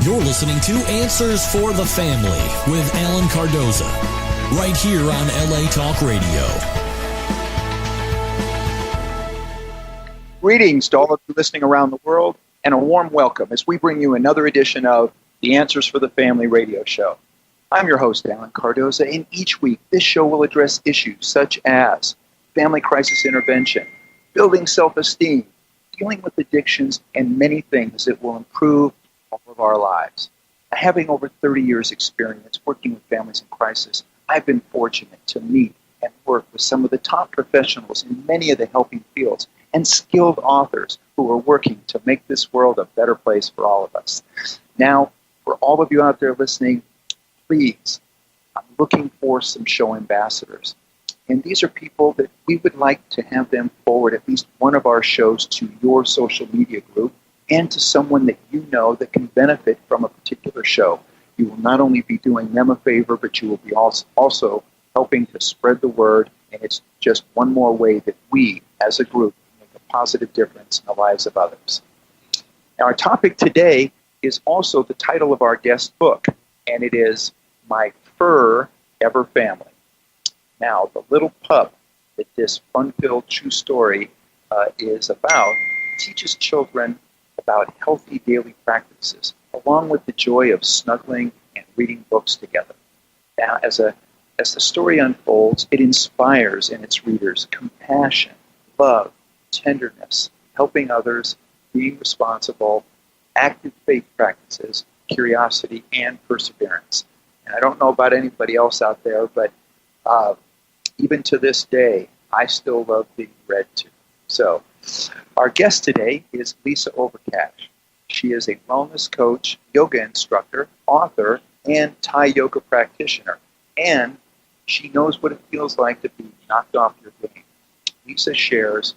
You're listening to Answers for the Family with Alan Cardoza, right here on LA Talk Radio. Greetings to all of you listening around the world, and a warm welcome as we bring you another edition of the Answers for the Family radio show. I'm your host, Alan Cardoza, and each week this show will address issues such as family crisis intervention, building self-esteem, dealing with addictions, and many things that will improve all of our lives. Having over 30 years experience working with families in crisis, I've been fortunate to meet and work with some of the top professionals in many of the helping fields and skilled authors who are working to make this world a better place for all of us. Now, for all of you out there listening, please, I'm looking for some show ambassadors. And these are people that we would like to have them forward at least one of our shows to your social media group and to someone that you know that can benefit from a particular show. You will not only be doing them a favor, but you will be also helping to spread the word, and it's just one more way that we, as a group, make a positive difference in the lives of others. Now, our topic today is also the title of our guest book, and it is My Fur Ever Family. Now, the little pup that this fun-filled true story is about teaches children about healthy daily practices, along with the joy of snuggling and reading books together. Now, as the story unfolds, it inspires in its readers compassion, love, tenderness, helping others, being responsible, active faith practices, curiosity, and perseverance. And I don't know about anybody else out there, but even to this day, I still love being read to. So, our guest today is Lisa Overcash. She is a wellness coach, yoga instructor, author, and Thai yoga practitioner. And she knows what it feels like to be knocked off your game. Lisa shares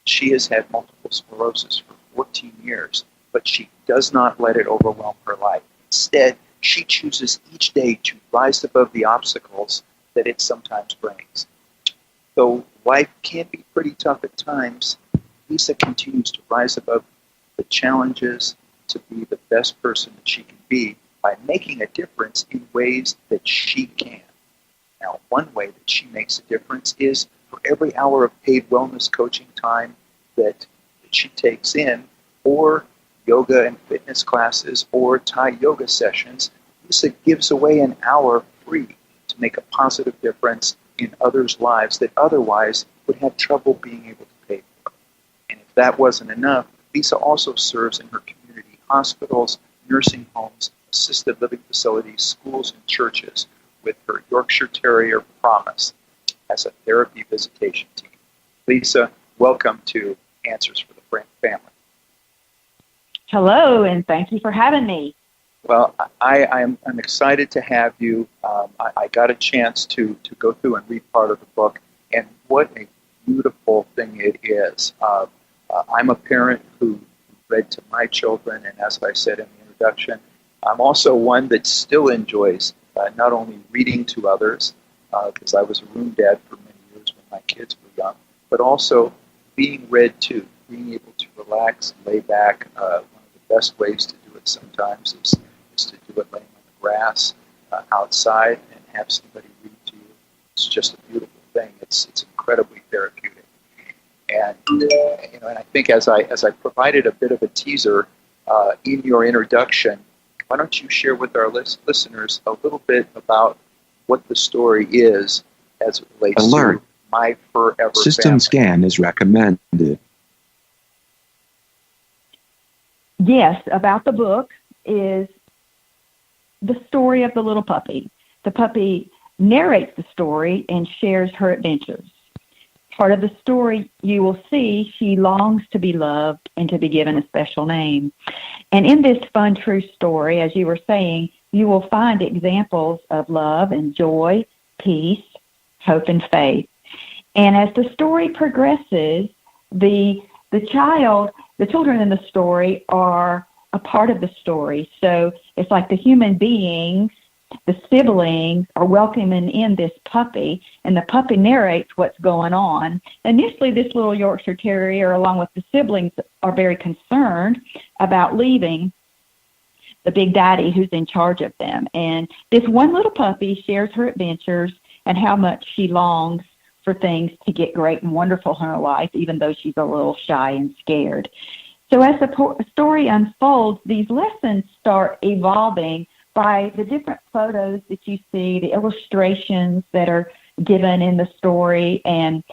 she has had multiple sclerosis for 14 years, but she does not let it overwhelm her life. Instead, she chooses each day to rise above the obstacles that it sometimes brings. Though life can be pretty tough at times, Lisa continues to rise above the challenges to be the best person that she can be by making a difference in ways that she can. Now, one way that she makes a difference is for every hour of paid wellness coaching time that she takes in, or yoga and fitness classes, or Thai yoga sessions, Lisa gives away an hour free to make a positive difference in others' lives that otherwise would have trouble being able to pay for. And if that wasn't enough, Lisa also serves in her community hospitals, nursing homes, assisted living facilities, schools, and churches with her Yorkshire Terrier Promise as a therapy visitation team. Lisa, welcome to Answers for the Family. Hello, and thank you for having me. Well, I'm excited to have you. I got a chance to go through and read part of the book, and what a beautiful thing it is. I'm a parent who read to my children, and as I said in the introduction, I'm also one that still enjoys not only reading to others, because I was a room dad for many years when my kids were young, but also being read to, being able to relax, lay back. One of the best ways to do it sometimes is to do it laying on the grass outside and have somebody read to you. It's just a beautiful thing. It's incredibly therapeutic. And and I think as I provided a bit of a teaser in your introduction, why don't you share with our listeners a little bit about what the story is as it relates to My Fur Ever System Family. scan is recommended. Yes, about the book is the story of the little puppy. The puppy narrates the story and shares her adventures. Part of the story, you will see she longs to be loved and to be given a special name. And in this fun, true story, as you were saying, you will find examples of love and joy, peace, hope, and faith. And as the story progresses, the children in the story are a part of the story. So it's like the human beings, the siblings are welcoming in this puppy, and the puppy narrates what's going on. Initially, this little Yorkshire Terrier, along with the siblings, are very concerned about leaving. the big daddy who's in charge of them. And this one little puppy shares her adventures and how much she longs for things to get great and wonderful in her life, even though she's a little shy and scared. So as the story unfolds, these lessons start evolving by the different photos that you see, the illustrations that are given in the story, and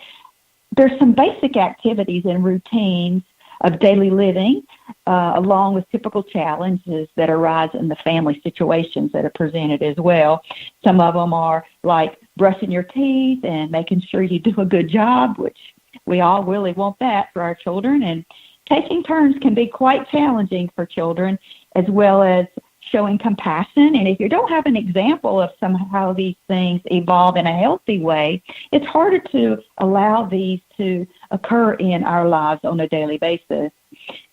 there's some basic activities and routines of daily living, along with typical challenges that arise in the family situations that are presented as well. Some of them are like brushing your teeth and making sure you do a good job, which we all really want that for our children. And taking turns can be quite challenging for children, as well as showing compassion. And if you don't have an example of somehow these things evolve in a healthy way, it's harder to allow these to occur in our lives on a daily basis.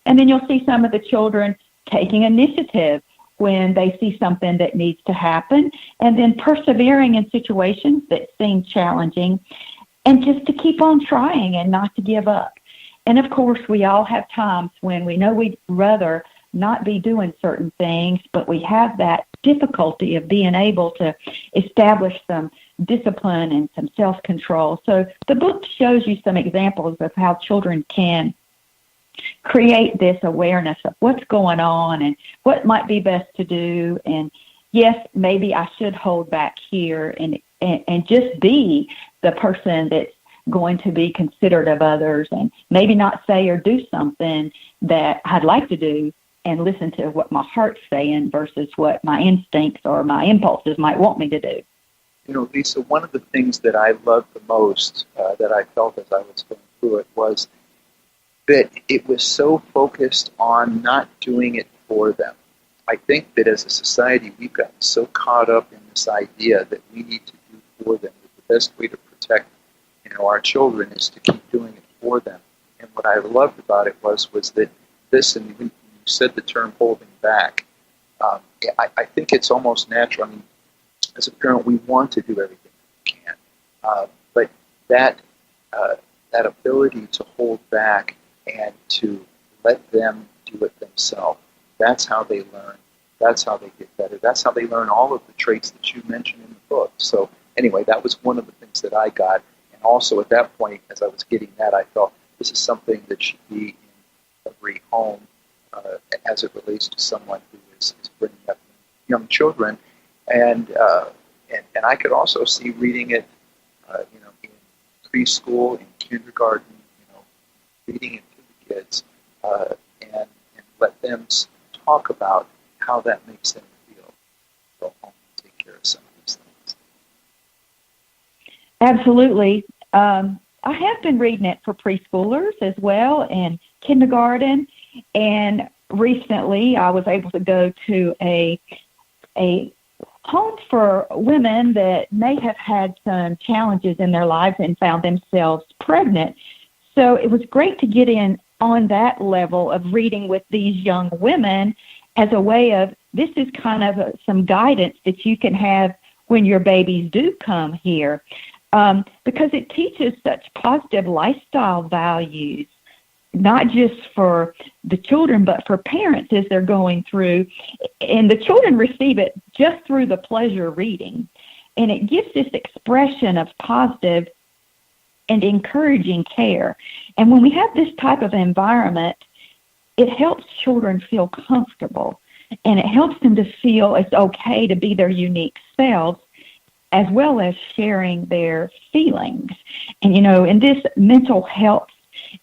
And then you'll see some of the children taking initiative when they see something that needs to happen, and then persevering in situations that seem challenging, and just to keep on trying and not to give up. And of course, we all have times when we know we'd rather not be doing certain things, but we have that difficulty of being able to establish some discipline and some self-control. So the book shows you some examples of how children can create this awareness of what's going on and what might be best to do. And yes, maybe I should hold back here and just be the person that's going to be considerate of others, and maybe not say or do something that I'd like to do, and listen to what my heart's saying versus what my instincts or my impulses might want me to do. You know, Lisa, one of the things that I loved the most, that I felt as I was going through it, was that it was so focused on not doing it for them. I think that as a society, we've gotten so caught up in this idea that we need to do for them, that the best way to protect, our children is to keep doing it for them. And what I loved about it was that this, and you said the term holding back, I think it's almost natural. I mean, as a parent, we want to do everything we can, but that ability to hold back and to let them do it themselves, that's how they learn. That's how they get better. That's how they learn all of the traits that you mentioned in the book. So anyway, that was one of the things that I got. And also at that point, as I was getting that, I felt this is something that should be in every home as it relates to someone who is bringing up young children. And I could also see reading it, in preschool, in kindergarten, reading it to the kids, and let them talk about how that makes them feel. Go home and take care of some of these things. Absolutely. I have been reading it for preschoolers as well, and kindergarten. And recently, I was able to go to a home for women that may have had some challenges in their lives and found themselves pregnant. So it was great to get in on that level of reading with these young women as a way of, this is kind of some guidance that you can have when your babies do come here, because it teaches such positive lifestyle values, not just for the children, but for parents as they're going through. And the children receive it just through the pleasure reading. And it gives this expression of positive and encouraging care. And when we have this type of environment, it helps children feel comfortable, and it helps them to feel it's okay to be their unique selves, as well as sharing their feelings. And, in this mental health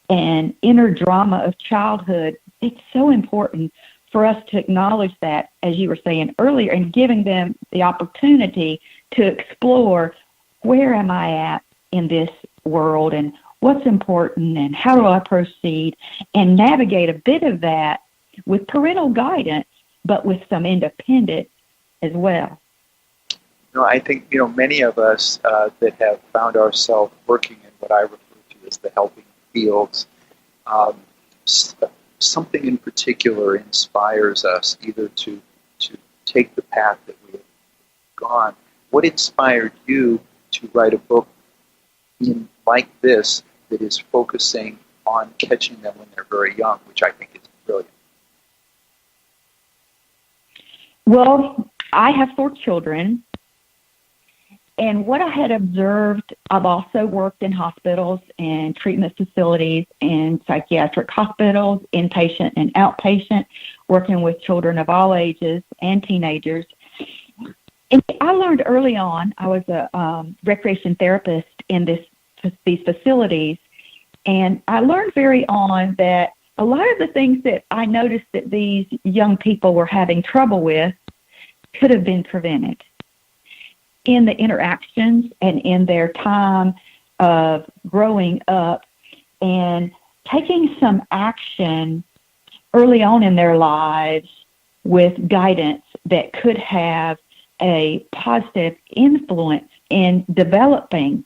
and inner drama of childhood, it's so important for us to acknowledge that, as you were saying earlier, and giving them the opportunity to explore, where am I at in this world, and what's important, and how do I proceed, and navigate a bit of that with parental guidance, but with some independence as well. I think, many of us that have found ourselves working in what I refer to as the helping fields, something in particular inspires us either to take the path that we have gone. What inspired you to write a book like this that is focusing on catching them when they're very young, which I think is brilliant? Well, I have 4 children, and what I had observed, I've also worked in hospitals and treatment facilities and psychiatric hospitals, inpatient and outpatient, working with children of all ages and teenagers. And I learned early on, I was a recreation therapist in these facilities, and I learned very on that a lot of the things that I noticed that these young people were having trouble with could have been prevented in the interactions and in their time of growing up and taking some action early on in their lives with guidance that could have a positive influence in developing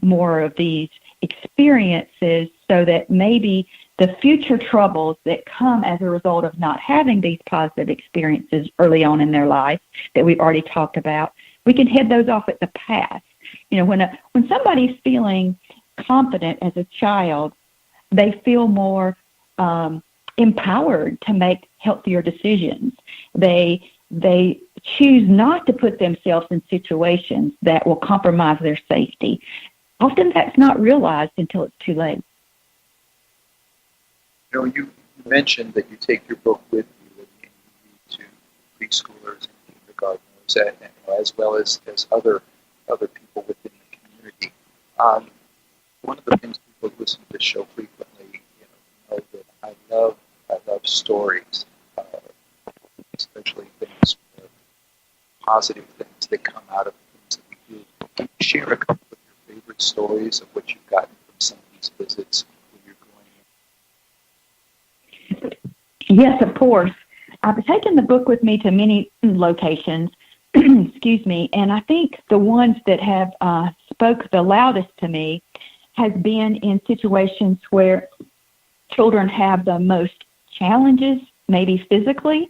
more of these experiences so that maybe the future troubles that come as a result of not having these positive experiences early on in their life that we've already talked about, we can head those off at the pass. You know, when somebody's feeling confident as a child, they feel more empowered to make healthier decisions. They choose not to put themselves in situations that will compromise their safety. Often that's not realized until it's too late. You know, you mentioned that you take your book with you and you read to preschoolers and kindergartners, as well as other people within the community. One of the things people who listen to this show frequently, know that I love stories, especially things, positive things that come out of things that we do. Can you share a couple of your favorite stories of what you've gotten from some of these visits when you're going in? Yes, of course. I've taken the book with me to many locations, excuse me, and I think the ones that have spoke the loudest to me has been in situations where children have the most challenges, maybe physically.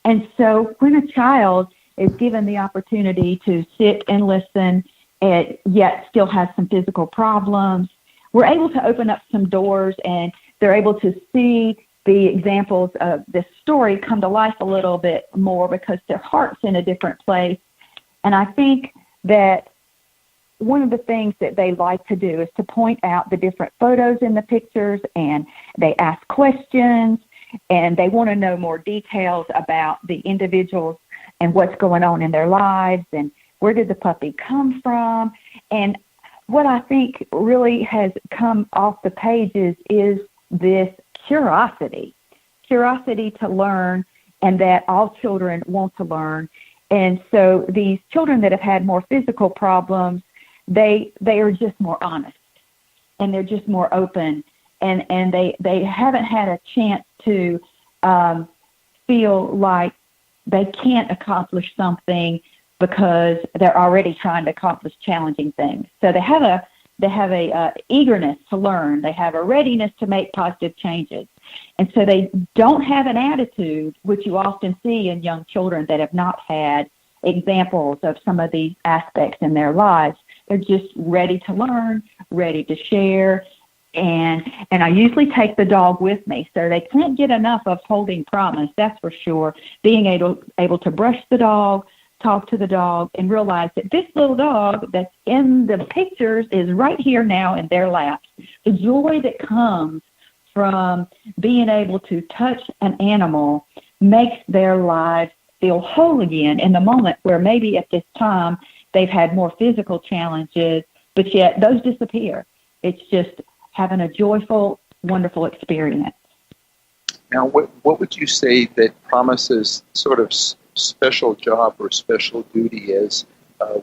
And so when a child is given the opportunity to sit and listen, and yet still has some physical problems, we're able to open up some doors and they're able to see the examples of this story come to life a little bit more because their heart's in a different place. And I think that one of the things that they like to do is to point out the different photos in the pictures, and they ask questions, and they want to know more details about the individuals and what's going on in their lives and where did the puppy come from. And what I think really has come off the pages is this curiosity to learn, and that all children want to learn. And so these children that have had more physical problems, they are just more honest, and they're just more open, and they haven't had a chance to feel like they can't accomplish something because they're already trying to accomplish challenging things. So they have a eagerness to learn. They have a readiness to make positive changes. And so they don't have an attitude, which you often see in young children that have not had examples of some of these aspects in their lives. They're just ready to learn, ready to share. And I usually take the dog with me, so they can't get enough of holding Promise, that's for sure. Being able to brush the dog, talk to the dog, and realize that this little dog that's in the pictures is right here now in their laps. The joy that comes from being able to touch an animal makes their lives feel whole again in the moment where maybe at this time they've had more physical challenges, but yet those disappear. It's just having a joyful, wonderful experience. Now, what would you say that Promise's sort of special job or special duty is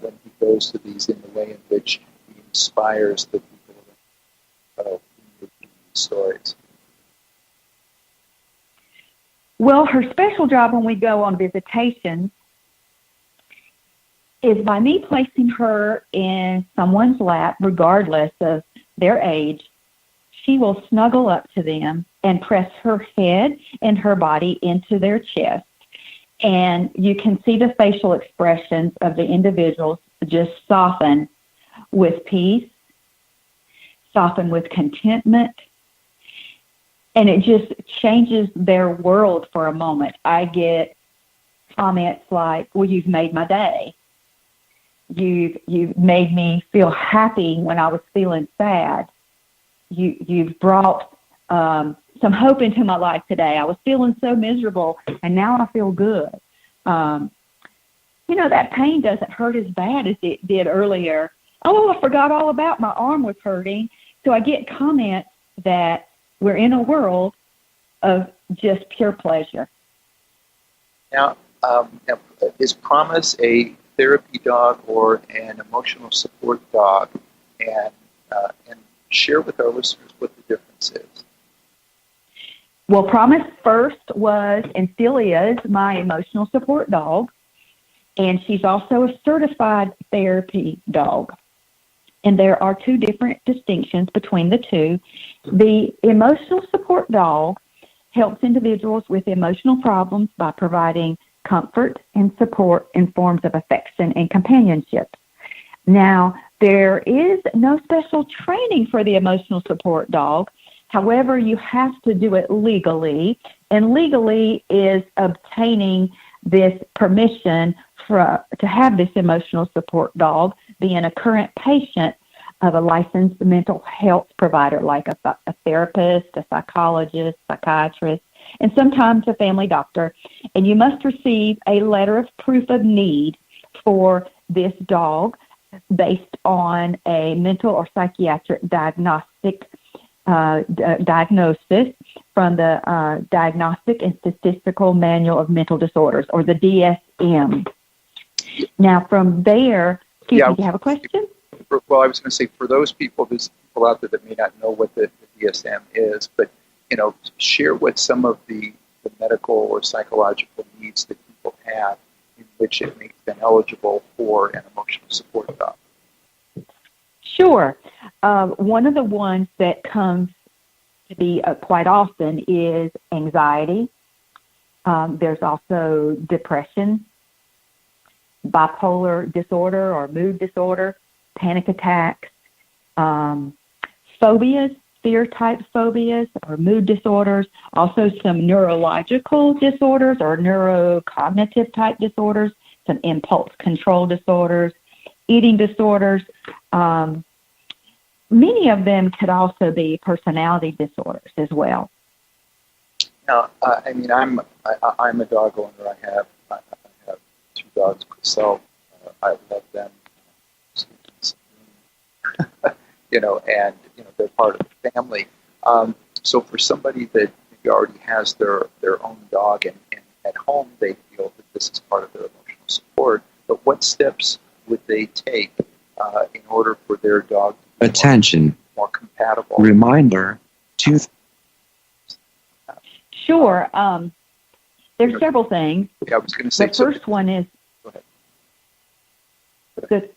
when he goes to these, in the way in which he inspires the people in these stories? Well, her special job when we go on visitations is by me placing her in someone's lap, regardless of their age. She will snuggle up to them and press her head and her body into their chest. And you can see the facial expressions of the individuals just soften with peace, soften with contentment, and it just changes their world for a moment. I get comments like, well, you've made my day. You've made me feel happy when I was feeling sad. You've brought some hope into my life today. I was feeling so miserable, and now I feel good. That pain doesn't hurt as bad as it did earlier. Oh, I forgot all about my arm was hurting. So I get comments that we're in a world of just pure pleasure. Now, is Promise a therapy dog or an emotional support dog? And share with our listeners what the difference is. Well, Promise first was and still is my emotional support dog. And she's also a certified therapy dog. And there are two different distinctions between the two. The emotional support dog helps individuals with emotional problems by providing comfort and support in forms of affection and companionship. Now, there is no special training for the emotional support dog. However, you have to do it legally, and legally is obtaining this permission to have this emotional support dog, being a current patient of a licensed mental health provider like a therapist, a psychologist, psychiatrist, and sometimes a family doctor. And you must receive a letter of proof of need for this dog based on a mental or psychiatric diagnosis from the Diagnostic and Statistical Manual of Mental Disorders, or the DSM. Now, from there, do you have a question? Well, I was going to say, for those people, there's people out there that may not know what the DSM is, but, share what some of the medical or psychological needs that people have in which it makes them eligible for an emotional support dog. Sure. One of the ones that comes to be quite often is anxiety. There's also depression, bipolar disorder or mood disorder, panic attacks, phobias, fear-type phobias or mood disorders, also some neurological disorders or neurocognitive type disorders, some impulse control disorders, eating disorders. Many of them could also be personality disorders as well. Now, I'm a dog owner. I have two dogs myself. I love them. And they're part of the family. So for somebody that maybe already has their own dog and at home they feel that this is part of their emotional support, but what steps would they take in order for their dog to be more compatible? Reminder. Sure. There's several things. Yeah, I was going to say. The first one is,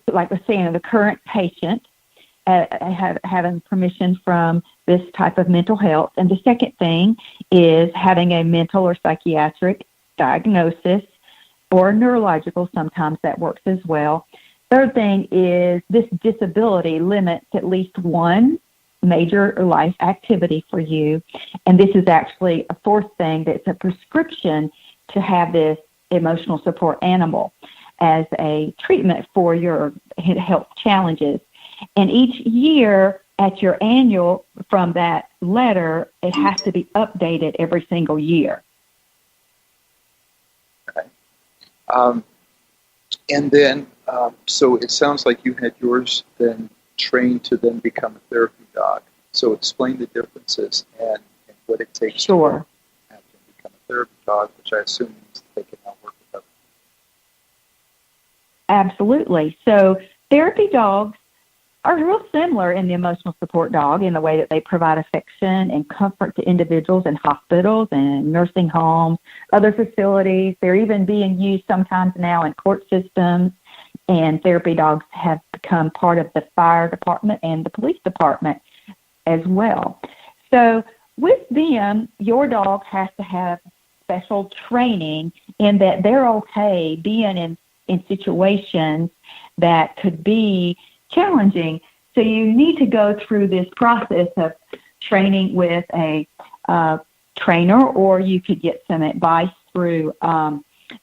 like I was saying, the current patient having permission from this type of mental health. And the second thing is having a mental or psychiatric diagnosis or neurological. Sometimes that works as well. Third thing is this disability limits at least one major life activity for you. And this is actually a fourth thing, that's a prescription to have this emotional support animal as a treatment for your health challenges. And each year at your annual, from that letter, it has to be updated every single year. Okay. And then, so it sounds like you had yours then trained to then become a therapy dog. So explain the differences and what it takes to have them become a therapy dog, which I assume means that they can now work with others. Absolutely. So therapy dogs are real similar in the emotional support dog in the way that they provide affection and comfort to individuals in hospitals and nursing homes, other facilities. They're even being used sometimes now in court systems, and therapy dogs have become part of the fire department and the police department as well. So with them, your dog has to have special training in that they're okay being in situations that could be challenging. So you need to go through this process of training with a trainer, or you could get some advice through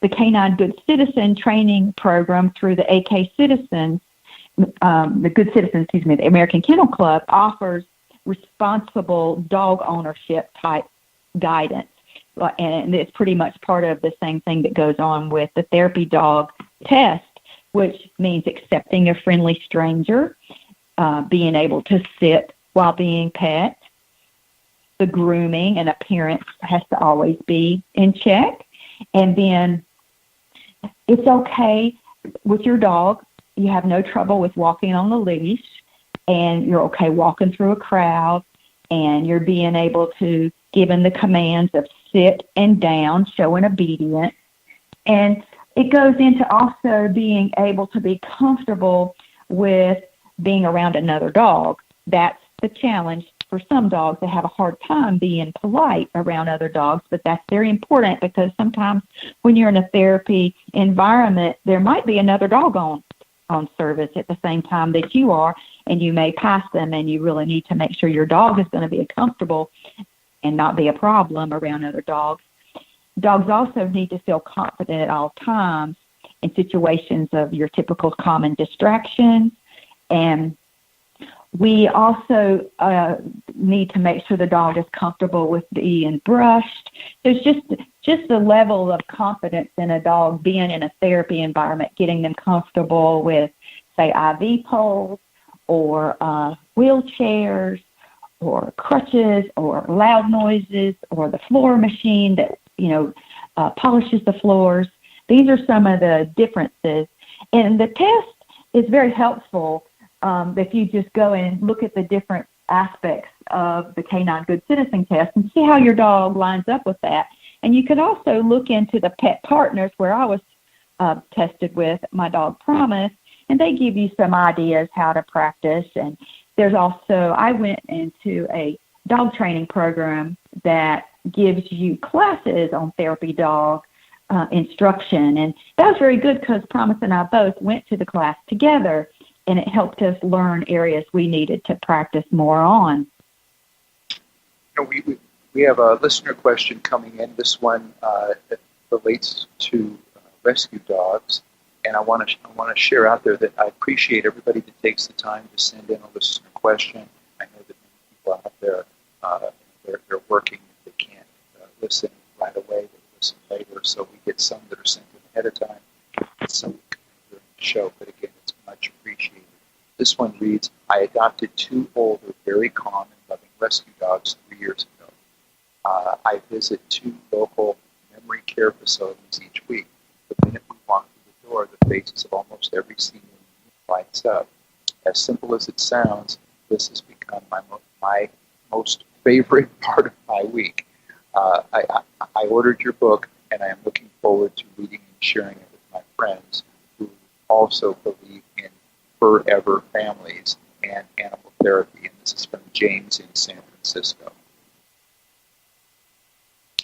the Canine Good Citizen training program through the AK Citizens, the Good Citizens, the American Kennel Club offers responsible dog ownership type guidance. And it's pretty much part of the same thing that goes on with the therapy dog test, which means accepting a friendly stranger, being able to sit while being pet. The grooming and appearance has to always be in check. And then it's okay with your dog. You have no trouble with walking on the leash, and you're okay walking through a crowd, and you're being able to given the commands of sit and down, showing obedience. And it goes into also being able to be comfortable with being around another dog. That's the challenge for some dogs. They have a hard time being polite around other dogs, but that's very important because sometimes when you're in a therapy environment, there might be another dog on service at the same time that you are, and you may pass them, and you really need to make sure your dog is going to be comfortable and not be a problem around other dogs. Dogs also need to feel confident at all times in situations of your typical common distractions. And we also need to make sure the dog is comfortable with being brushed. There's just a level of confidence in a dog being in a therapy environment, getting them comfortable with, say, IV poles or wheelchairs or crutches or loud noises or the floor machine that, polishes the floors. These are some of the differences. And the test is very helpful if you just go and look at the different aspects of the Canine Good Citizen test and see how your dog lines up with that. And you can also look into the pet partners where I was tested with my dog Promise, and they give you some ideas how to practice. And there's also, I went into a dog training program that gives you classes on therapy dog instruction. And that was very good because Promise and I both went to the class together, and it helped us learn areas we needed to practice more on. We have a listener question coming in. This one that relates to rescue dogs. And I want to share out there that I appreciate everybody that takes the time to send in a listener question. I know that many people out there, they're working. If they can't listen right away, they listen later. So we get some that are sent in ahead of time, and some during the show. But again, it's much appreciated. This one reads, I adopted 2 older, very calm and loving rescue dogs 3 years ago. I visit 2 local memory care facilities each week. The minute we walk through the door, the faces of almost every senior lights up. As simple as it sounds, this has become my most favorite part of my week. I ordered your book, and I am looking forward to reading and sharing it with my friends who also believe in forever families and animal therapy. And this is from James in San Francisco.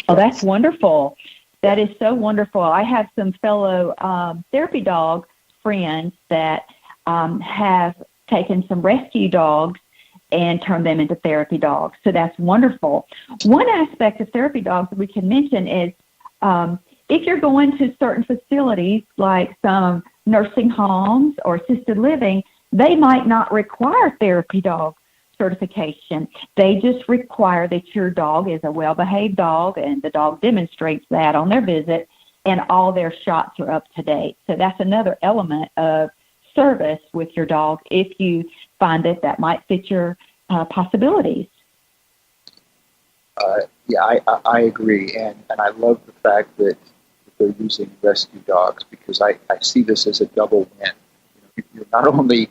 Oh, that's wonderful. That is so wonderful. I have some fellow therapy dog friends that have taken some rescue dogs and turned them into therapy dogs. So that's wonderful. One aspect of therapy dogs that we can mention is if you're going to certain facilities like some nursing homes or assisted living, they might not require therapy dog certification. They just require that your dog is a well-behaved dog, and the dog demonstrates that on their visit, and all their shots are up to date. So that's another element of service with your dog if you find that might fit your possibilities. I agree, and I love the fact that they're using rescue dogs because I see this as a double win. You're not only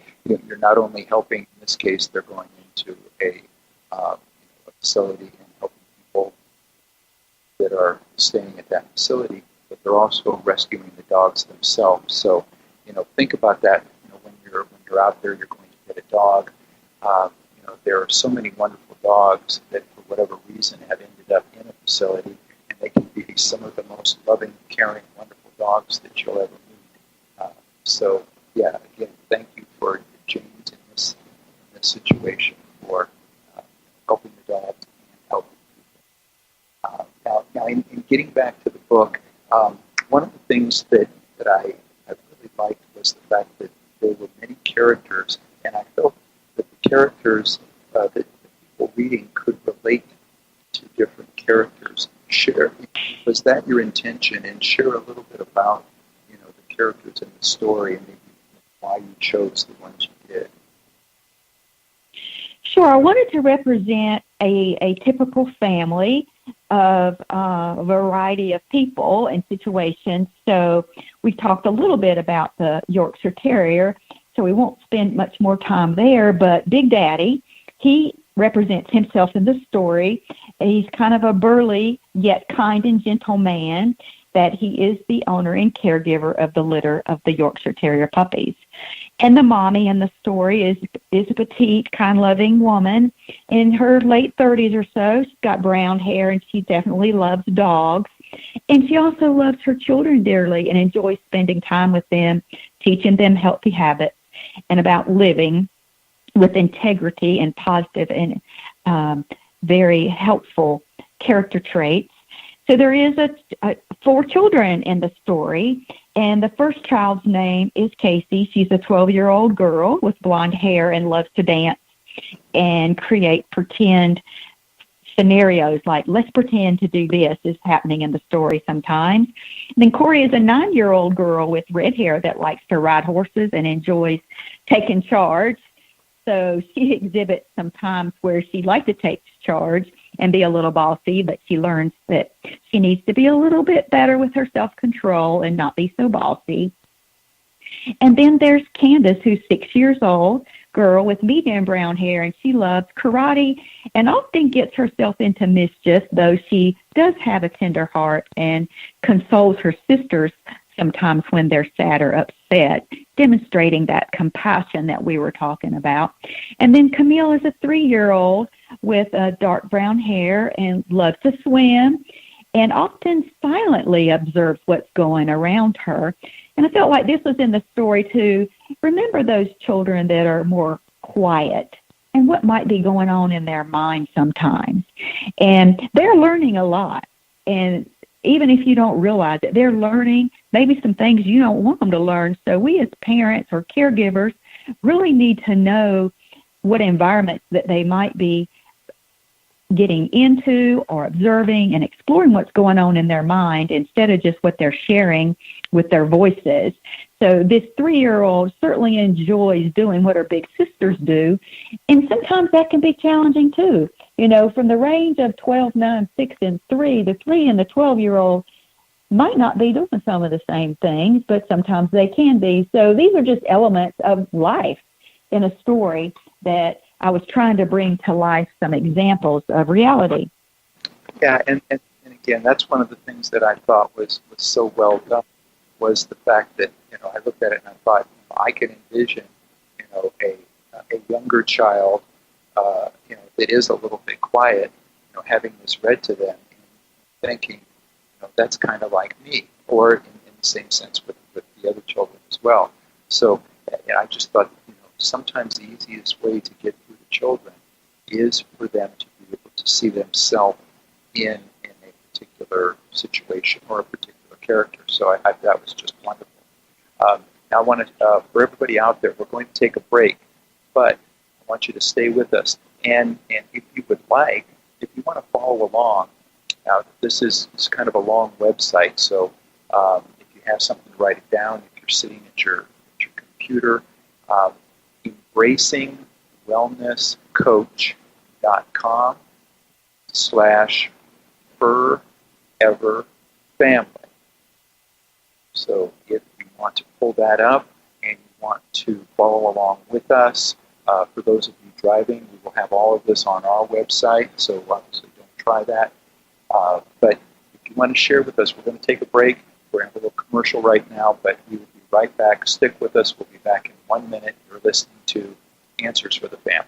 helping. In this case, they're going into a facility and helping people that are staying at that facility, but they're also rescuing the dogs themselves. So, think about that. When you're out there, you're going to get a dog. There are so many wonderful dogs that, for whatever reason, have ended up in a facility, and they can be some of the most loving, caring, wonderful dogs that you'll ever meet. Again, thank you for James in this situation for helping the dogs and helping people. Now, in getting back to the book, one one of the things that I really liked was the fact that there were many characters, and I felt that the characters that the people reading could relate to different characters. Was that your intention? And share a little bit about, the characters in the story and maybe why you chose the ones you did. Sure. I wanted to represent a typical family of a variety of people and situations. So we talked a little bit about the Yorkshire Terrier, so we won't spend much more time there. But Big Daddy, he represents himself in the story. He's kind of a burly yet kind and gentle man, that he is the owner and caregiver of the litter of the Yorkshire Terrier puppies. And the mommy in the story is a petite, kind-loving woman in her late 30s or so. She's got brown hair, and she definitely loves dogs. And she also loves her children dearly and enjoys spending time with them, teaching them healthy habits and about living with integrity and positive and very helpful character traits. So there is 4 children in the story, and the first child's name is Casey. She's a 12-year-old girl with blonde hair and loves to dance and create pretend scenarios, like let's pretend to do this is happening in the story sometimes. And then Corey is a 9-year-old girl with red hair that likes to ride horses and enjoys taking charge. So she exhibits some times where she'd like to take charge and be a little bossy, but she learns that she needs to be a little bit better with her self-control and not be so bossy. And then there's Candace, who's 6 years old, girl with medium brown hair, and she loves karate and often gets herself into mischief, though she does have a tender heart and consoles her sisters sometimes when they're sad or upset, demonstrating that compassion that we were talking about. And then Camille is a 3-year-old with dark brown hair and loves to swim and often silently observes what's going around her. And I felt like this was in the story to remember those children that are more quiet and what might be going on in their mind sometimes. And they're learning a lot. And even if you don't realize it, they're learning maybe some things you don't want them to learn. So we as parents or caregivers really need to know what environments that they might be getting into or observing and exploring what's going on in their mind instead of just what they're sharing with their voices. So this 3-year-old certainly enjoys doing what her big sisters do, and sometimes that can be challenging too. From the range of 12, 9, 6, and 3, the 3 and the 12-year-old might not be doing some of the same things, but sometimes they can be. So these are just elements of life in a story that I was trying to bring to life some examples of reality. Yeah, and again, that's one of the things that I thought was so well done, was the fact that, I looked at it and I thought, I can envision, a younger child, that is a little bit quiet, having this read to them and thinking, that's kind of like me, or in the same sense with the other children as well. So I just thought, sometimes the easiest way to get through the children is for them to be able to see themselves in a particular situation or a particular character. So I that was just wonderful. Now I want to, for everybody out there, we're going to take a break, but I want you to stay with us. And if you would like, if you want to follow along, now this is kind of a long website, so if you have something to write it down, if you're sitting at your computer, embracingwellnesscoach.com/forever So if you want to pull that up and you want to follow along with us, for those of you driving, we will have all of this on our website, so obviously don't try that. But if you want to share with us, we're going to take a break. We're in a little commercial right now, but we will be right back. Stick with us. We'll be back in 1 minute. You're listening to Answers for the Family.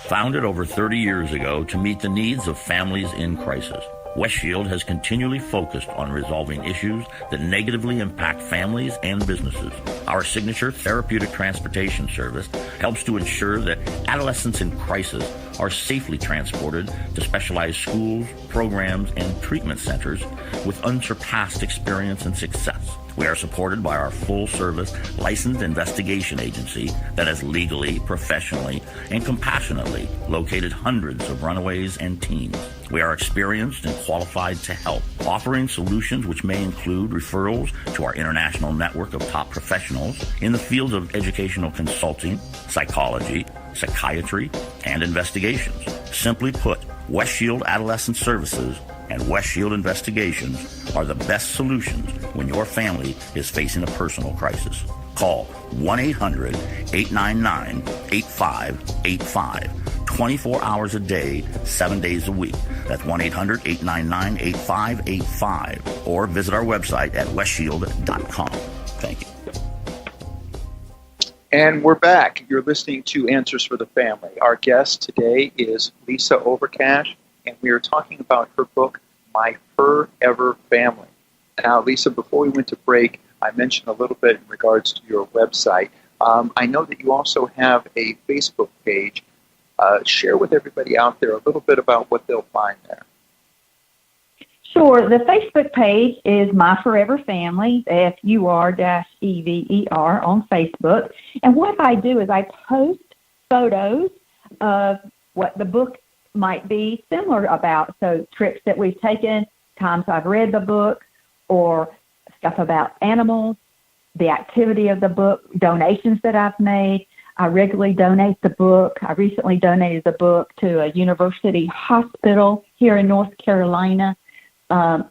Founded over 30 years ago to meet the needs of families in crisis, West Shield has continually focused on resolving issues that negatively impact families and businesses. Our signature therapeutic transportation service helps to ensure that adolescents in crisis are safely transported to specialized schools, programs, and treatment centers with unsurpassed experience and success. We are supported by our full-service licensed investigation agency that has legally, professionally, and compassionately located hundreds of runaways and teens. We are experienced and qualified to help, offering solutions which may include referrals to our international network of top professionals in the fields of educational consulting, psychology, psychiatry, and investigations. Simply put, West Shield Adolescent Services and West Shield Investigations are the best solutions when your family is facing a personal crisis. Call 1-800-899-8585, 24 hours a day, 7 days a week. That's 1-800-899-8585, or visit our website at westshield.com. Thank you. And we're back. You're listening to Answers for the Family. Our guest today is Lisa Overcash, and we are talking about her book, My Forever Family. Now, Lisa, before we went to break, I mentioned a little bit in regards to your website. I know that you also have a Facebook page. Share with everybody out there a little bit about what they'll find there. Sure. The Facebook page is My Forever Family, FUR-EVER on Facebook. And what I do is I post photos of what the book might be similar about. So trips that we've taken, times I've read the book, or stuff about animals, the activity of the book, donations that I've made. I regularly donate the book. I recently donated the book to a university hospital here in North Carolina.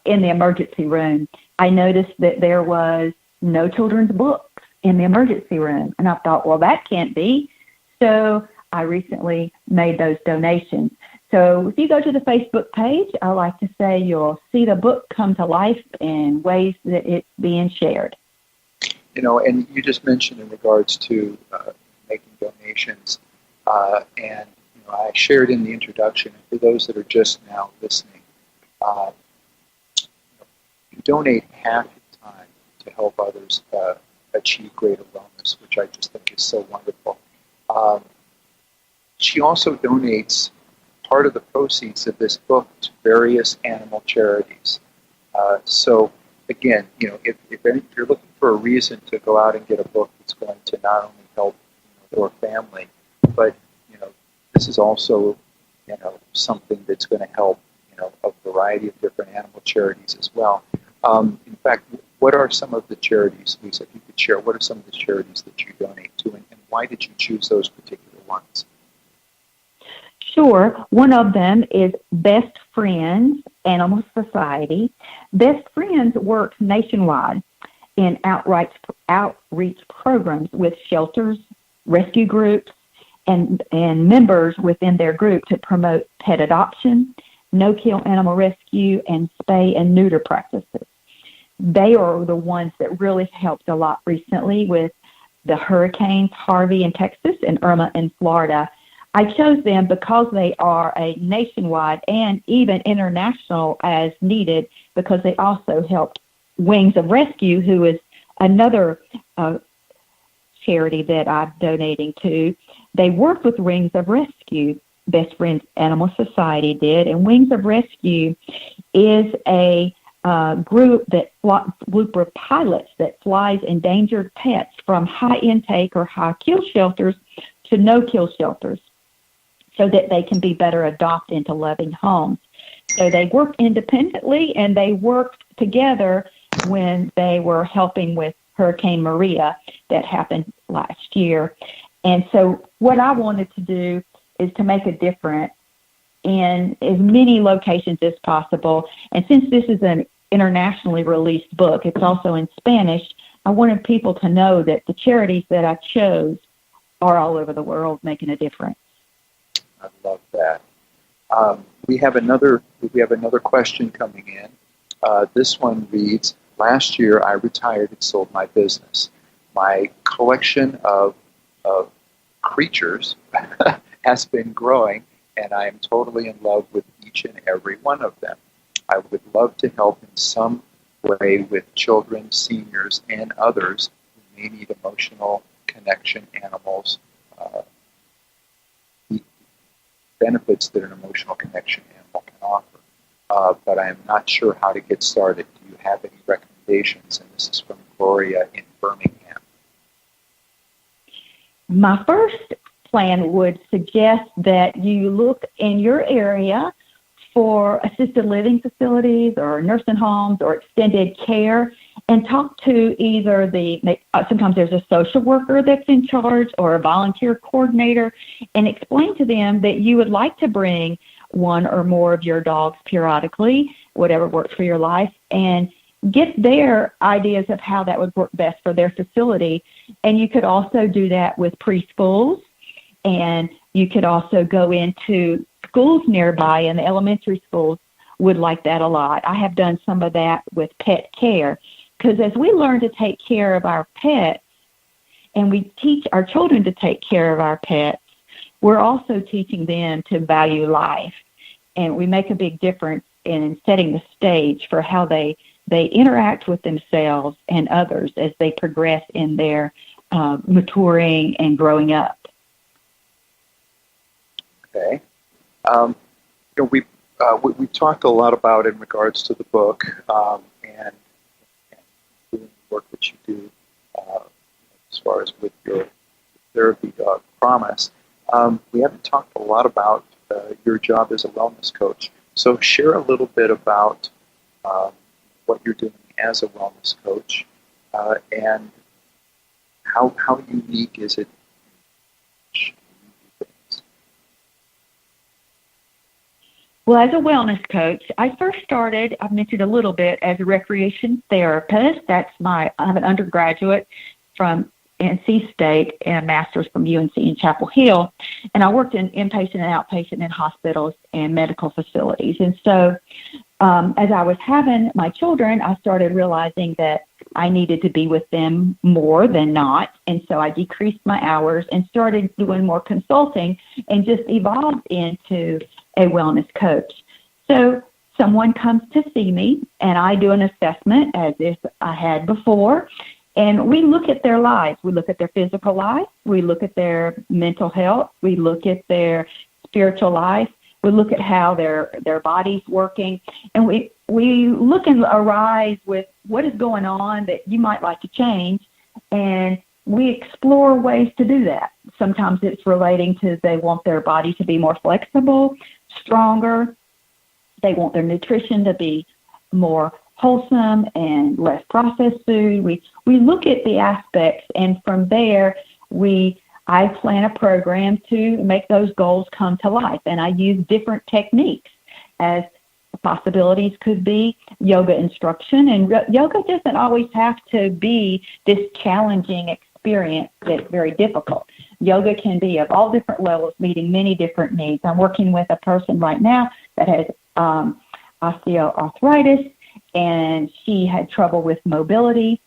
In the emergency room, I noticed that there was no children's books in the emergency room. And I thought, well, that can't be. So I recently made those donations. So if you go to the Facebook page, I like to say you'll see the book come to life in ways that it's being shared. You know, and you just mentioned in regards to making donations, and you know, I shared in the introduction, and for those that are just now listening, you donate half your time to help others achieve greater wellness, which I just think is so wonderful. She also donates part of the proceeds of this book to various animal charities. So again, you know, if you're looking for a reason to go out and get a book that's going to not only help your family, but you know, this is also, you know, something that's going to help, you know, a variety of different animal charities as well. In fact, what are some of the charities, Lisa, if you could share, what are some of the charities that you donate to, and why did you choose those particular ones? Sure. One of them is Best Friends Animal Society. Best Friends works nationwide in outreach programs with shelters, rescue groups, and members within their group to promote pet adoption, no-kill animal rescue, and spay and neuter practices. They are the ones that really helped a lot recently with the hurricanes Harvey in Texas and Irma in Florida. I chose them because they are a nationwide and even international as needed, because they also helped Wings of Rescue, who is another charity that I'm donating to. They worked with Wings of Rescue. Best Friends Animal Society did, and Wings of Rescue is a group that group of pilots that flies endangered pets from high intake or high kill shelters to no kill shelters, so that they can be better adopted into loving homes. So they work independently, and they worked together when they were helping with Hurricane Maria that happened last year. And so what I wanted to do is to make a difference in as many locations as possible. And since this is an internationally released book, it's also in Spanish, I wanted people to know that the charities that I chose are all over the world making a difference. I love that. We have another question coming in. This one reads, last year I retired and sold my business. My collection of creatures has been growing, and I am totally in love with each and every one of them. I would love to help in some way with children, seniors, and others who may need emotional connection animals, the benefits that an emotional connection animal can offer. But I am not sure how to get started. Do you have any recommendations? And this is from Gloria in Birmingham. My first plan would suggest that you look in your area for assisted living facilities or nursing homes or extended care and talk to either sometimes there's a social worker that's in charge or a volunteer coordinator, and explain to them that you would like to bring one or more of your dogs periodically, whatever works for your life, and get their ideas of how that would work best for their facility. And you could also do that with preschools, and you could also go into schools nearby, and the elementary schools would like that a lot. I have done some of that with pet care, because as we learn to take care of our pets and we teach our children to take care of our pets, we're also teaching them to value life. And we make a big difference in setting the stage for how they interact with themselves and others as they progress in their maturing and growing up. Okay. We talked a lot about in regards to the book and doing the work that you do as far as with your therapy dog Promise. We haven't talked a lot about your job as a wellness coach. So share a little bit about what you're doing as a wellness coach and how unique is it? Well, as a wellness coach, I first started, I've mentioned a little bit, as a recreation therapist. I have an undergraduate from NC State and a master's from UNC in Chapel Hill. And I worked in inpatient and outpatient in hospitals and medical facilities. And so as I was having my children, I started realizing that I needed to be with them more than not. And so I decreased my hours and started doing more consulting and just evolved into a wellness coach. So someone comes to see me and I do an assessment as if I had before. And we look at their lives. We look at their physical life. We look at their mental health. We look at their spiritual life. We look at how their body's working. And we look and arise with what is going on that you might like to change. And we explore ways to do that. Sometimes it's relating to they want their body to be more flexible, stronger. They want their nutrition to be more wholesome and less processed food. We look at the aspects, and from there, I plan a program to make those goals come to life. And I use different techniques, as possibilities could be yoga instruction. And yoga doesn't always have to be this challenging experience that's very difficult. Yoga can be of all different levels, meeting many different needs. I'm working with a person right now that has osteoarthritis, and she had trouble with mobility,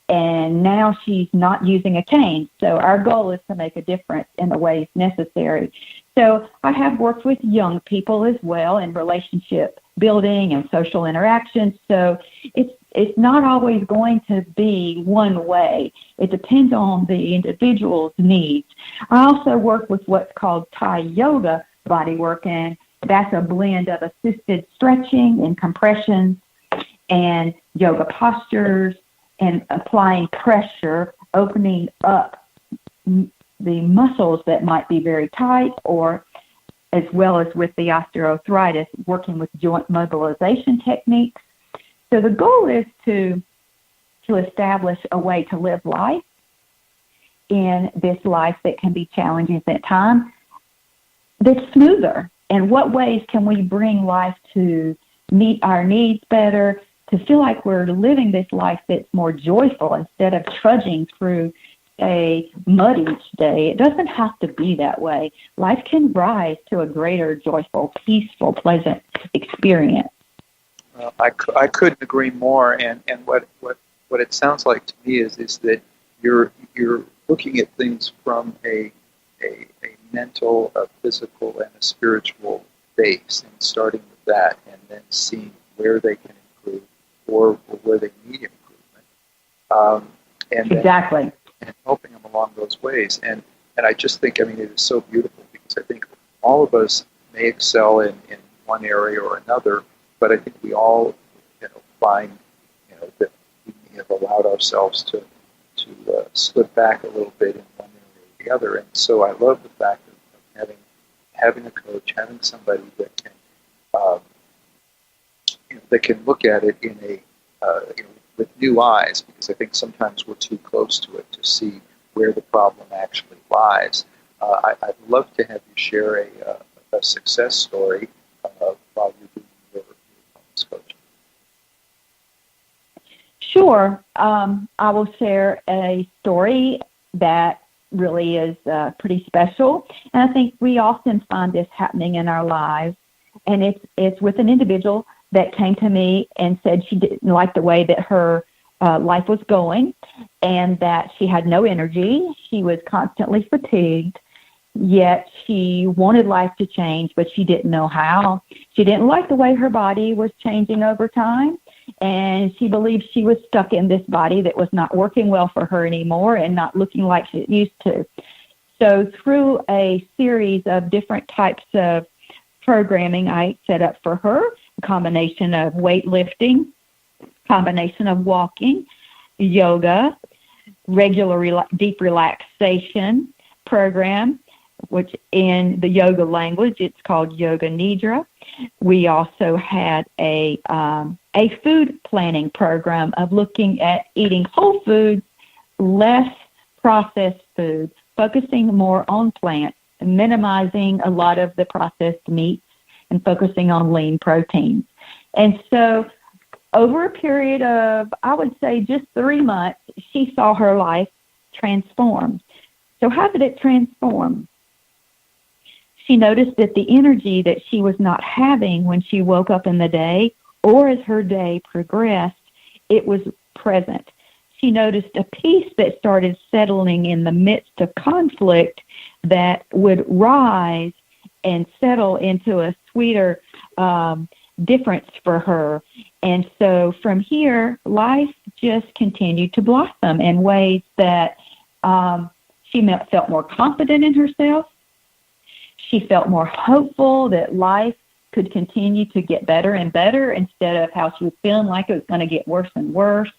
and now she's not using a cane. So our goal is to make a difference in the ways necessary. So I have worked with young people as well in relationship building and social interactions. So it's not always going to be one way. It depends on the individual's needs. I also work with what's called Thai yoga bodywork, and that's a blend of assisted stretching and compressions and yoga postures and applying pressure, opening up the muscles that might be very tight, or as well as with the osteoarthritis, working with joint mobilization techniques. So the goal is to establish a way to live life in this life that can be challenging at times, that's smoother. And what ways can we bring life to meet our needs better, to feel like we're living this life that's more joyful instead of trudging through a mud each day. It doesn't have to be that way. Life can rise to a greater, joyful, peaceful, pleasant experience. I couldn't agree more. And what it sounds like to me is that you're looking at things from a mental, a physical, and a spiritual base, and starting with that, and then seeing where they can improve or where they need improvement. And Exactly. and helping them along those ways. And I just think, I mean, it is so beautiful because I think all of us may excel in one area or another, but I think we all, find, that we may have allowed ourselves to slip back a little bit in one area or the other. And so I love the fact of having a coach, having somebody that can, that can look at it in a, with new eyes, because I think sometimes we're too close to it to see where the problem actually lies. I'd love to have you share a success story while you're doing your wellness coaching. Sure. I will share a story that really is pretty special, and I think we often find this happening in our lives. And it's with an individual that came to me and said she didn't like the way that her life was going, and that she had no energy. She was constantly fatigued, yet she wanted life to change, but she didn't know how. She didn't like the way her body was changing over time, and she believed she was stuck in this body that was not working well for her anymore and not looking like it used to. So through a series of different types of programming I set up for her, a combination of weightlifting, combination of walking, yoga, regular deep relaxation program, which in the yoga language, it's called Yoga Nidra. We also had a food planning program of looking at eating whole foods, less processed food, focusing more on plants, minimizing a lot of the processed meats, and focusing on lean proteins. And so over a period of, I would say, just 3 months, she saw her life transform. So how did it transform? She noticed that the energy that she was not having when she woke up in the day or as her day progressed, it was present. She noticed a peace that started settling in the midst of conflict that would rise and settle into a sweeter difference for her. And so from here, life just continued to blossom in ways that she felt more confident in herself. She felt more hopeful that life could continue to get better and better instead of how she was feeling like it was going to get worse and worse.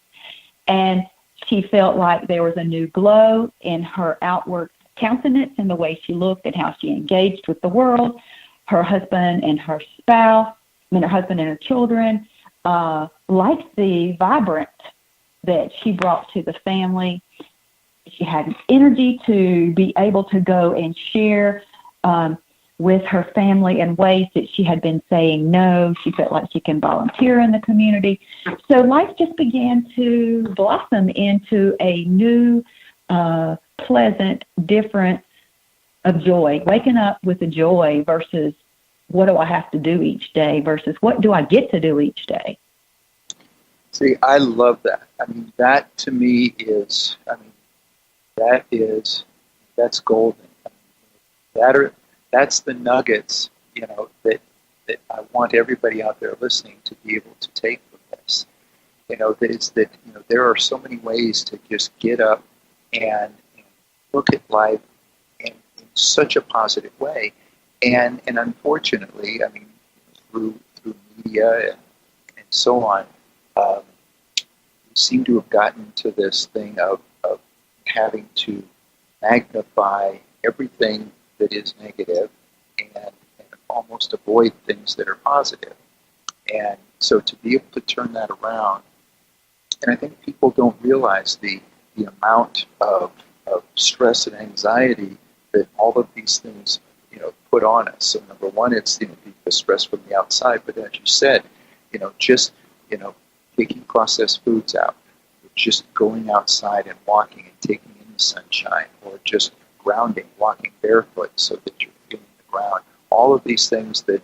And she felt like there was a new glow in her outward countenance and the way she looked and how she engaged with the world. Her husband and her spouse, her husband and her children, liked the vibrant that she brought to the family. She had energy to be able to go and share with her family in ways that she had been saying no. She felt like she can volunteer in the community. So life just began to blossom into a new, pleasant difference of joy, waking up with a joy versus what do I have to do each day versus what do I get to do each day. See, I love that. I mean, that to me is, that's golden. That's the nuggets, that I want everybody out there listening to be able to take from this. There are so many ways to just get up and look at life in such a positive way. And unfortunately, I mean, through media and so on, we seem to have gotten to this thing of having to magnify everything that is negative and almost avoid things that are positive. And so to be able to turn that around, and I think people don't realize the amount of stress and anxiety that all of these things put on us. So number one, it's the stress from the outside, but as you said, just taking processed foods out, or just going outside and walking and taking in the sunshine, or just grounding, walking barefoot so that you're feeling the ground. All of these things that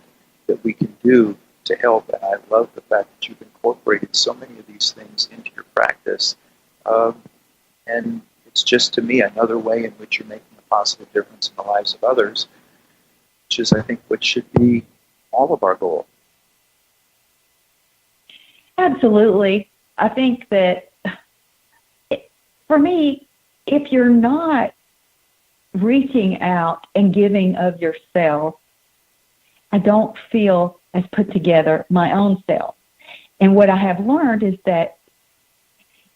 we can do to help, and I love the fact that you've incorporated so many of these things into your practice. And it's just, to me, another way in which you're making a positive difference in the lives of others, which is, I think, what should be all of our goal. Absolutely. I think that for me, if you're not reaching out and giving of yourself, I don't feel as put together my own self. And what I have learned is that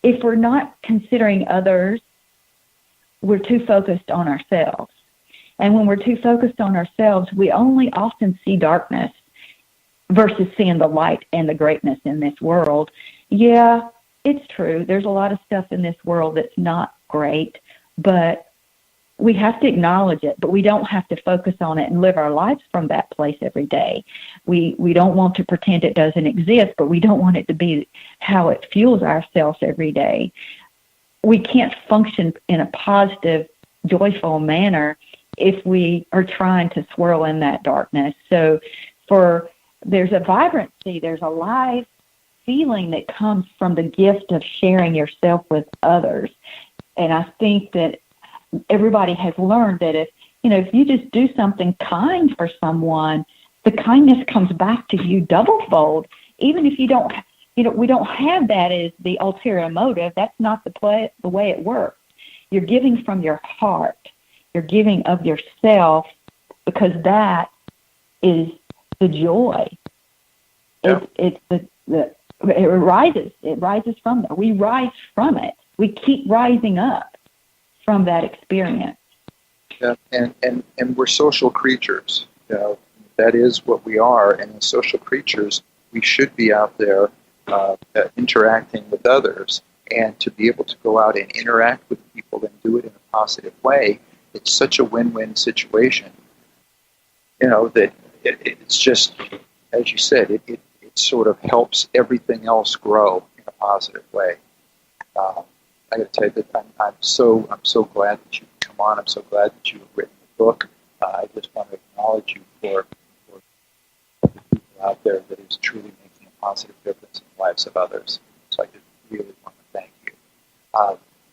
if we're not considering others, we're too focused on ourselves. And when we're too focused on ourselves, we only often see darkness versus seeing the light and the greatness in this world. Yeah, it's true. There's a lot of stuff in this world that's not great, but we have to acknowledge it, but we don't have to focus on it and live our lives from that place every day. We don't want to pretend it doesn't exist, but we don't want it to be how it fuels ourselves every day. We can't function in a positive, joyful manner if we are trying to swirl in that darkness. So there's a vibrancy, there's a live feeling that comes from the gift of sharing yourself with others. And I think that everybody has learned that if you just do something kind for someone, the kindness comes back to you doublefold. Even if you don't, we don't have that as the ulterior motive. That's not the way it works. You're giving from your heart. You're giving of yourself because that is the joy. Yeah. It rises. It rises from that. We rise from it. We keep rising up from that experience. Yeah, and we're social creatures. That is what we are. And as social creatures, we should be out there interacting with others. And to be able to go out and interact with people and do it in a positive way, it's such a win-win situation. That it's just, as you said, it sort of helps everything else grow in a positive way. I got to tell you that I'm so glad that you've come on. I'm so glad that you've written the book. I just want to acknowledge you for the people out there that is truly making a positive difference in the lives of others. So I just really want to thank you.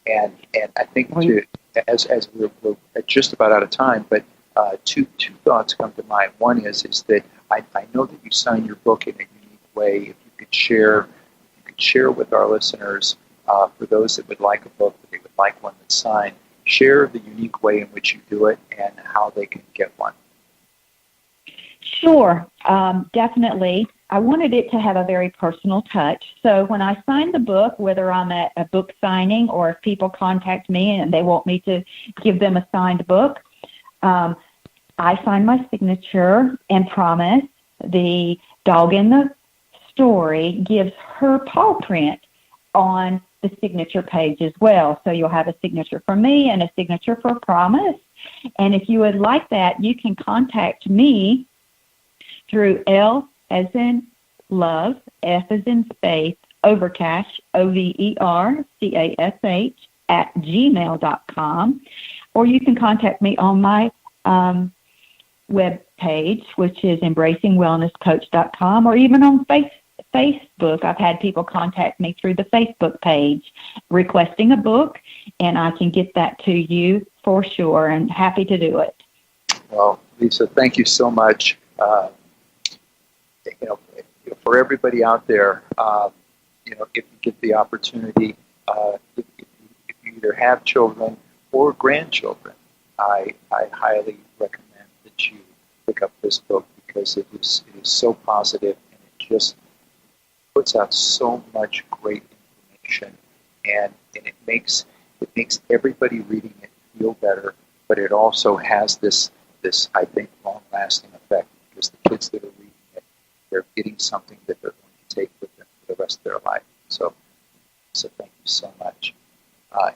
And I think as we're just about out of time, but two thoughts come to mind. One is that I know that you sign your book in a unique way. If you could share with our listeners. For those that would like a book, that they would like one that's signed, share the unique way in which you do it and how they can get one. Sure, definitely. I wanted it to have a very personal touch. So when I sign the book, whether I'm at a book signing or if people contact me and they want me to give them a signed book, I sign my signature and promise. The dog in the story gives her paw print on the signature page as well. So you'll have a signature for me and a signature for Promise. And if you would like that, you can contact me through L as in love, F as in faith, Overcash, Overcash, @gmail.com. Or you can contact me on my web page, which is embracingwellnesscoach.com, or even on Facebook. I've had people contact me through the Facebook page requesting a book, and I can get that to you for sure, and happy to do it. Well, Lisa, thank you so much. For everybody out there, if you get the opportunity, if you either have children or grandchildren, I highly recommend that you pick up this book because it is so positive and it just puts out so much great information, and it makes everybody reading it feel better. But it also has this I think long-lasting effect because the kids that are reading it, they're getting something that they're going to take with them for the rest of their life. So thank you so much.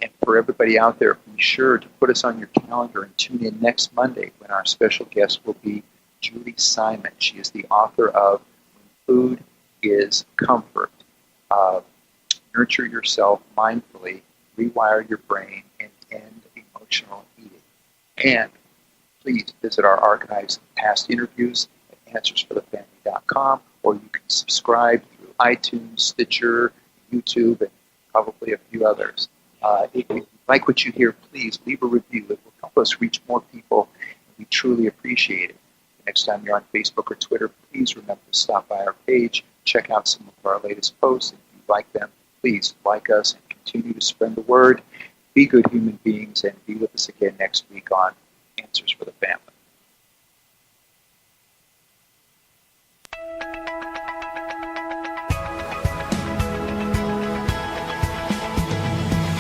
And for everybody out there, be sure to put us on your calendar and tune in next Monday when our special guest will be Julie Simon. She is the author of When Food is Comfort. Nurture yourself mindfully, rewire your brain, and end emotional eating. And please visit our archives of past interviews at answersforthefamily.com, or you can subscribe through iTunes, Stitcher, YouTube, and probably a few others. If you like what you hear, please leave a review. It will help us reach more people, and we truly appreciate it. Next time you're on Facebook or Twitter, please remember to stop by our page, check out some of our latest posts. If you like them, please like us and continue to spread the word. Be good human beings, and be with us again next week on Answers for the Family.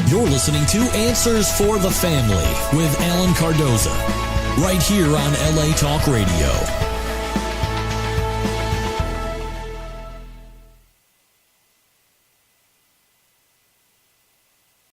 You're listening to Answers for the Family with Alan Cardoza, right here on LA Talk Radio.